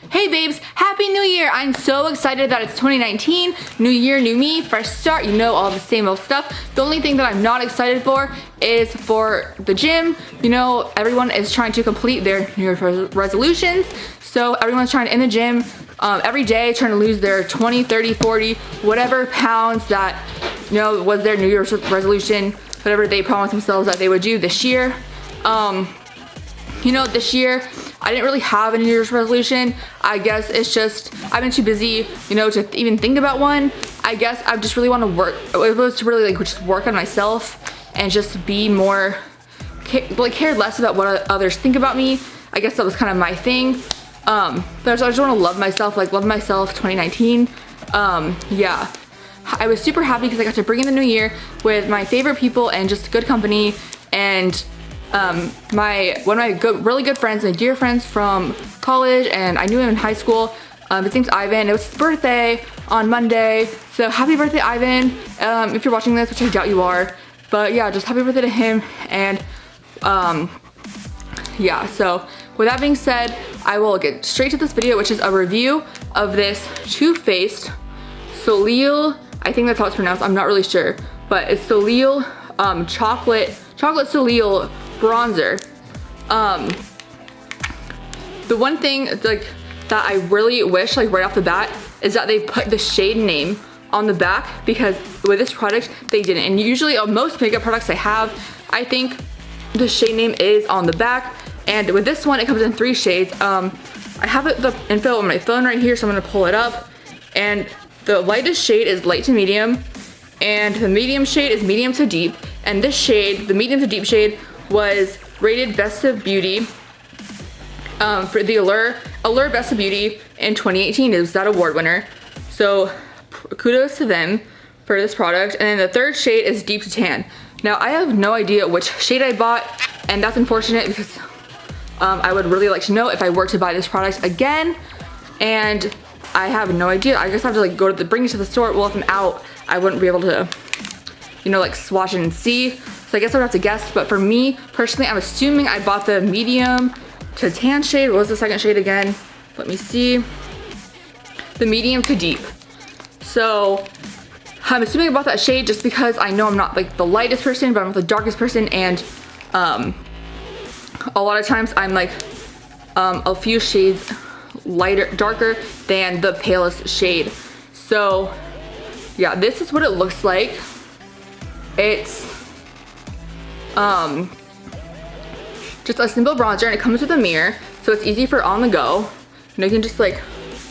Hey babes, happy new year. I'm so excited that it's 2019, new year, new me, fresh start, you know, all the same old stuff. The only thing that I'm not excited for is for the gym. You know, everyone is trying to complete their new year's resolutions. So everyone's trying to in the gym every day, trying to lose their 20, 30, 40, whatever pounds that, you know, was their new year's resolution, whatever they promised themselves that they would do this year. You know, this year, I didn't really have a New Year's resolution. I guess it's just, I've been too busy, you know, to even think about one. I guess I just really want to work, it was to really like just work on myself and just be more, care less about what others think about me. I guess that was kind of my thing. But I just want to love myself, like love myself 2019. Yeah. I was super happy because I got to bring in the new year with my favorite people and just good company, and one of my really good friends, my dear friends from college, and I knew him in high school. His name's Ivan. It was his birthday on Monday, so happy birthday, Ivan. If you're watching this, which I doubt you are, but yeah, just happy birthday to him. And yeah, so with that being said, I will get straight to this video, which is a review of this Too Faced Soleil, I think that's how it's pronounced, I'm not really sure, but it's Soleil chocolate Soleil bronzer. The one thing like that I really wish, like right off the bat, is that they put the shade name on the back, because with this product they didn't. And usually on most makeup products I have, I think the shade name is on the back, and with this one it comes in 3 shades. I have the info on my phone right here, so I'm gonna pull it up, and the lightest shade is light to medium, and the medium shade is medium to deep, and this shade, the medium to deep shade, was rated Best of Beauty for the Allure Best of Beauty in 2018. It was that award winner, so kudos to them for this product. And then the 3rd shade is Deep to Tan. Now I have no idea which shade I bought, and that's unfortunate because I would really like to know if I were to buy this product again, and I have no idea. I guess I have to like bring it to the store. Well, if I'm out, I wouldn't be able to, you know, like swatch it and see. So I guess I would have to guess, but for me personally, I'm assuming I bought the medium to tan shade. What was the 2nd shade again? Let me see. The medium to deep. So I'm assuming I bought that shade just because I know I'm not like the lightest person, but I'm not the darkest person, and a lot of times I'm like a few shades darker than the palest shade. So yeah, this is what it looks like. It's just a simple bronzer, and it comes with a mirror, so it's easy for on the go. You know, you can just like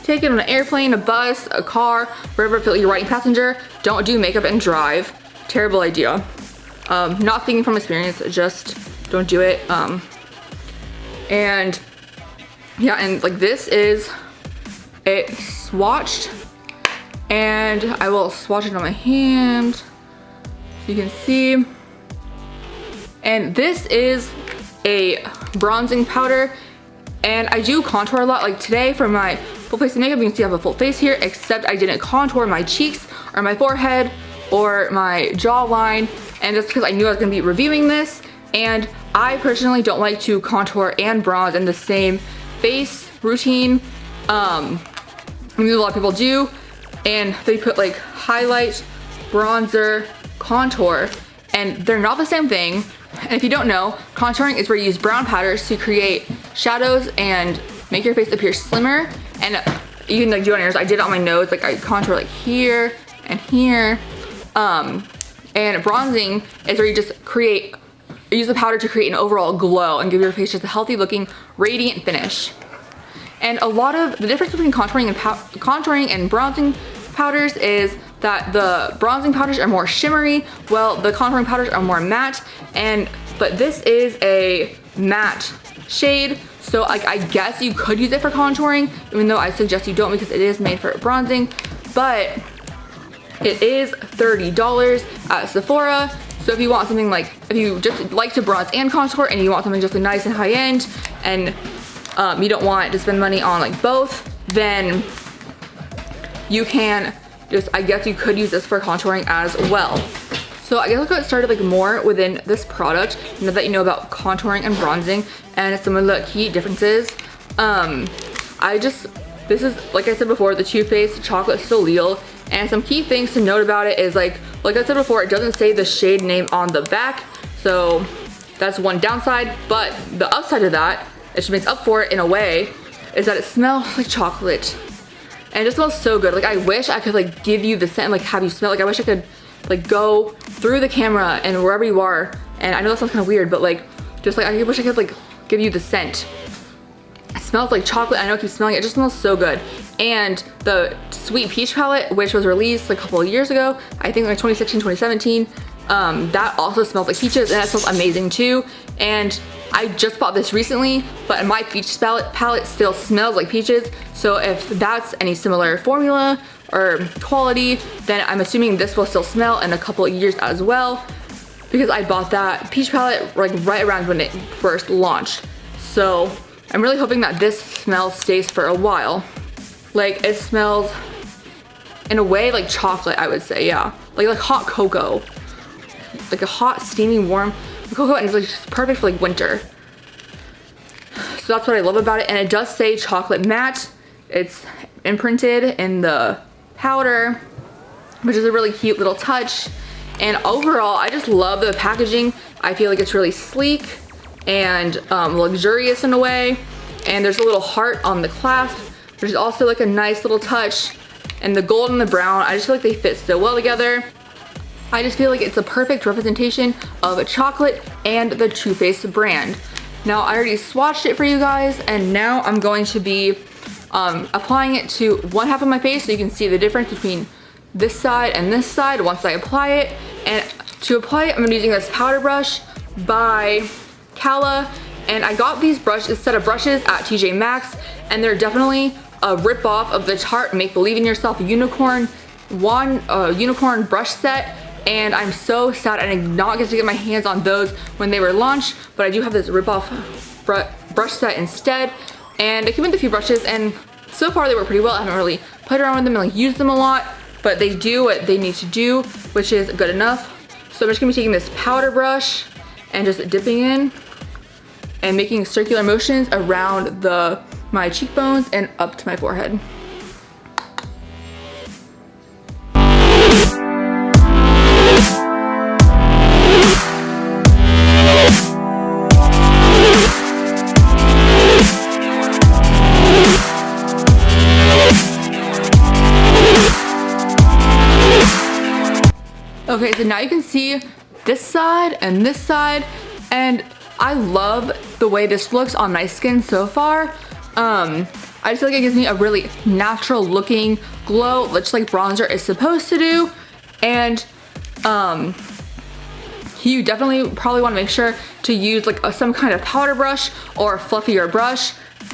take it on an airplane, a bus, a car, wherever you're riding passenger. Don't do makeup and drive. Terrible idea. Not speaking from experience, just don't do it. And yeah, and like this is it swatched, and I will swatch it on my hand so you can see. And this is a bronzing powder, and I do contour a lot. Like today for my full face of makeup, you can see I have a full face here, except I didn't contour my cheeks or my forehead or my jawline, and that's because I knew I was gonna be reviewing this, and I personally don't like to contour and bronze in the same face routine. I mean, a lot of people do, and they put like highlight, bronzer, contour, and they're not the same thing. And if you don't know, contouring is where you use brown powders to create shadows and make your face appear slimmer. And you can like do it on yours. I did it on my nose, like I contour like here and here. And bronzing is where you just use the powder to create an overall glow and give your face just a healthy looking, radiant finish. And a lot of the difference between contouring and bronzing powders is that the bronzing powders are more shimmery, while the contouring powders are more matte. But this is a matte shade, so like I guess you could use it for contouring, even though I suggest you don't because it is made for bronzing. But it is $30 at Sephora. So if you want something like, if you just like to bronze and contour, and you want something just nice and high end, and you don't want to spend money on like both, then you can just, I guess you could use this for contouring as well. So I guess I'll get started like more within this product now that you know about contouring and bronzing and some of the key differences. I this is, like I said before, the Too Faced Chocolate Soleil. And some key things to note about it is like I said before, it doesn't say the shade name on the back. So that's one downside, but the upside of that, it just makes up for it in a way, is that it smells like chocolate. And it just smells so good. Like I wish I could like give you the scent, like have you smell. Like I wish I could like go through the camera and wherever you are. And I know that sounds kind of weird, but like, just like I wish I could like give you the scent. It smells like chocolate. I know I keep smelling it. It just smells so good. And the Sweet Peach palette, which was released a couple of years ago, I think like 2016, 2017, that also smells like peaches, and that smells amazing too. And I just bought this recently, but my peach palette still smells like peaches. So if that's any similar formula or quality, then I'm assuming this will still smell in a couple of years as well, because I bought that peach palette like right around when it first launched. So I'm really hoping that this smell stays for a while. Like it smells in a way like chocolate, I would say, yeah. Like hot cocoa. Like a hot, steamy, warm cocoa, and it's like just perfect for like winter. So that's what I love about it. And it does say chocolate matte. It's imprinted in the powder, which is a really cute little touch. And overall, I just love the packaging. I feel like it's really sleek and luxurious in a way. And there's a little heart on the clasp. There's also like a nice little touch. And the gold and the brown, I just feel like they fit so well together. I just feel like it's a perfect representation of a chocolate and the Too Faced brand. Now I already swatched it for you guys, and now I'm going to be applying it to one half of my face so you can see the difference between this side and this side once I apply it. And to apply it, I'm using this powder brush by Kala, and I got these set of brushes at TJ Maxx, and they're definitely a rip off of the Tarte Make Believe in Yourself unicorn brush set. And I'm so sad I did not get to get my hands on those when they were launched, but I do have this rip-off brush set instead. And it came with a few brushes, and so far they work pretty well. I haven't really played around with them and like used them a lot, but they do what they need to do, which is good enough. So I'm just gonna be taking this powder brush and just dipping in and making circular motions around my cheekbones and up to my forehead. Okay, so now you can see this side, and I love the way this looks on my skin so far. I just feel like it gives me a really natural looking glow, just like bronzer is supposed to do. And you definitely probably want to make sure to use like some kind of powder brush or a fluffier brush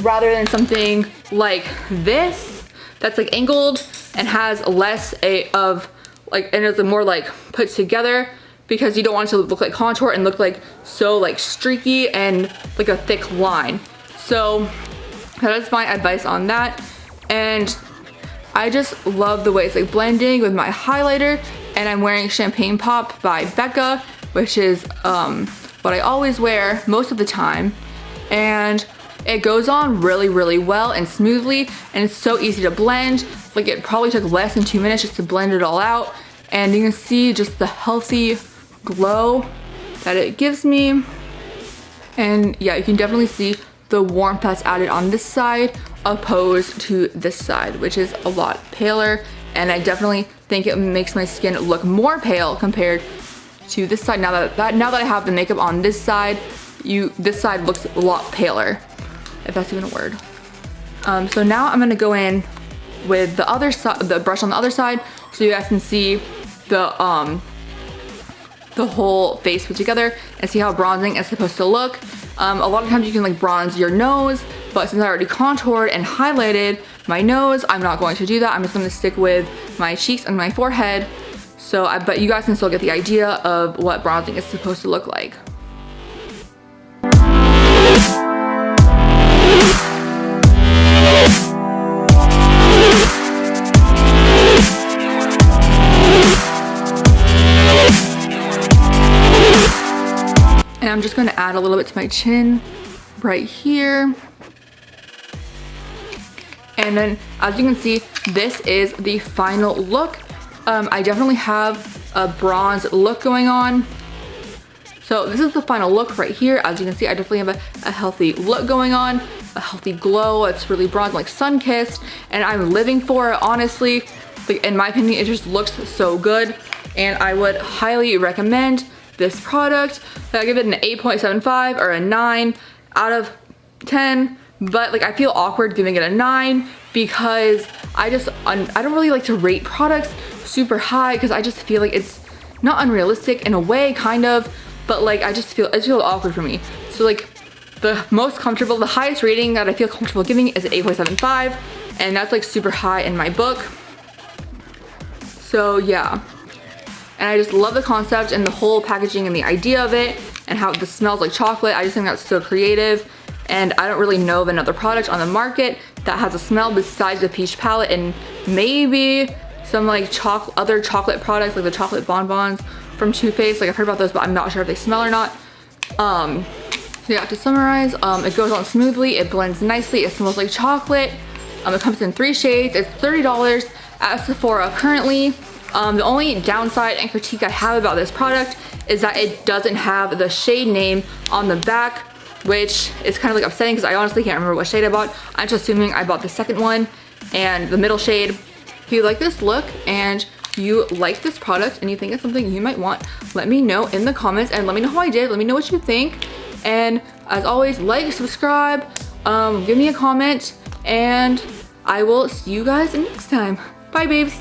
rather than something like this that's like angled and has less and it's more like put together, because you don't want it to look like contour and look like so like streaky and like a thick line. So that is my advice on that. And I just love the way it's like blending with my highlighter. And I'm wearing Champagne Pop by Becca, which is what I always wear most of the time. And it goes on really, really well and smoothly, and it's so easy to blend. Like it probably took less than 2 minutes just to blend it all out. And you can see just the healthy glow that it gives me. And yeah, you can definitely see the warmth that's added on this side opposed to this side, which is a lot paler. And I definitely think it makes my skin look more pale compared to this side. Now that I have the makeup on this side, this side looks a lot paler, if that's even a word. So now I'm gonna go in with the other side, the brush on the other side, so you guys can see the whole face put together and see how bronzing is supposed to look. A lot of times you can like bronze your nose, but since I already contoured and highlighted my nose, I'm not going to do that. I'm just gonna stick with my cheeks and my forehead. So but you guys can still get the idea of what bronzing is supposed to look like. And I'm just going to add a little bit to my chin right here. And then as you can see, this is the final look. I definitely have a bronze look going on. So this is the final look right here. As you can see, I definitely have a healthy look going on, a healthy glow. It's really bronze, like sun-kissed, and I'm living for it, honestly. Like, in my opinion, it just looks so good, and I would highly recommend this product. I give it an 8.75 or a 9 out of 10, but like I feel awkward giving it a 9 because I don't really like to rate products super high because I just feel like it's not unrealistic in a way, kind of, but like it feels awkward for me. So like the most comfortable, the highest rating that I feel comfortable giving is an 8.75, and that's like super high in my book. So yeah, and I just love the concept and the whole packaging and the idea of it and how this smells like chocolate. I just think that's so creative, and I don't really know of another product on the market that has a smell besides the peach palette and maybe some like other chocolate products like the chocolate bonbons from Too Faced. Like I've heard about those, but I'm not sure if they smell or not. So yeah, to summarize, it goes on smoothly, it blends nicely, it smells like chocolate. It comes in 3 shades, it's $30 at Sephora currently. The only downside and critique I have about this product is that it doesn't have the shade name on the back, which is kind of like upsetting because I honestly can't remember what shade I bought. I'm just assuming I bought the second one and the middle shade. If you like this look and you like this product and you think it's something you might want, let me know in the comments and let me know how I did. Let me know what you think. And as always, like, subscribe, give me a comment, and I will see you guys next time. Bye, babes.